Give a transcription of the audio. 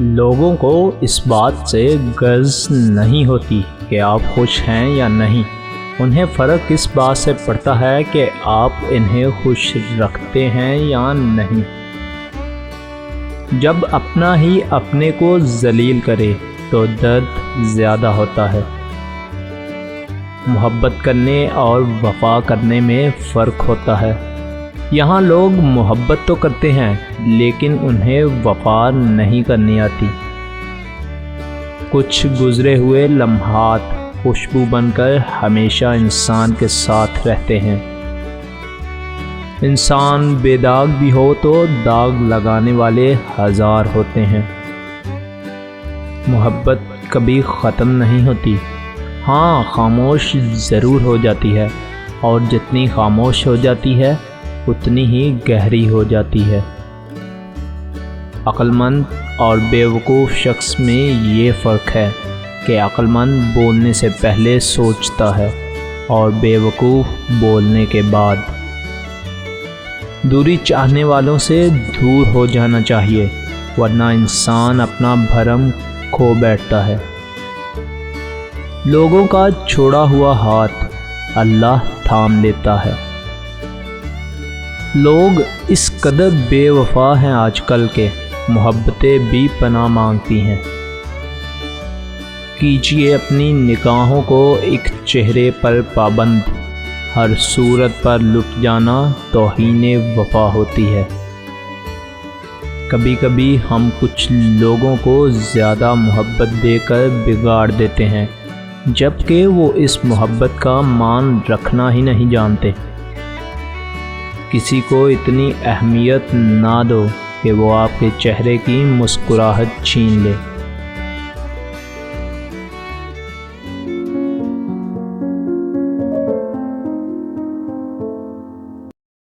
لوگوں کو اس بات سے غرض نہیں ہوتی کہ آپ خوش ہیں یا نہیں، انہیں فرق اس بات سے پڑتا ہے کہ آپ انہیں خوش رکھتے ہیں یا نہیں۔ جب اپنا ہی اپنے کو ذلیل کرے تو درد زیادہ ہوتا ہے۔ محبت کرنے اور وفا کرنے میں فرق ہوتا ہے۔ یہاں لوگ محبت تو کرتے ہیں لیکن انہیں وفا نہیں کرنی آتی۔ کچھ گزرے ہوئے لمحات خوشبو بن کر ہمیشہ انسان کے ساتھ رہتے ہیں۔ انسان بے داغ بھی ہو تو داغ لگانے والے ہزار ہوتے ہیں۔ محبت کبھی ختم نہیں ہوتی، ہاں خاموش ضرور ہو جاتی ہے، اور جتنی خاموش ہو جاتی ہے اتنی ہی گہری ہو جاتی ہے۔ عقل مند اور بیوقوف شخص میں یہ فرق ہے کہ عقل مند بولنے سے پہلے سوچتا ہے اور بیوقوف بولنے کے بعد۔ دوری چاہنے والوں سے دور ہو جانا چاہیے، ورنہ انسان اپنا بھرم کھو بیٹھتا ہے۔ لوگوں کا چھوڑا ہوا ہاتھ اللہ تھام لیتا ہے۔ لوگ اس قدر بے وفا ہیں آج کل کے، محبتیں بھی پناہ مانگتی ہیں۔ کیجیے اپنی نگاہوں کو ایک چہرے پر پابند، ہر صورت پر لٹ جانا توہین وفا ہوتی ہے۔ کبھی کبھی ہم کچھ لوگوں کو زیادہ محبت دے کر بگاڑ دیتے ہیں، جبکہ وہ اس محبت کا مان رکھنا ہی نہیں جانتے۔ کسی کو اتنی اہمیت نہ دو کہ وہ آپ کے چہرے کی مسکراہٹ چھین لے۔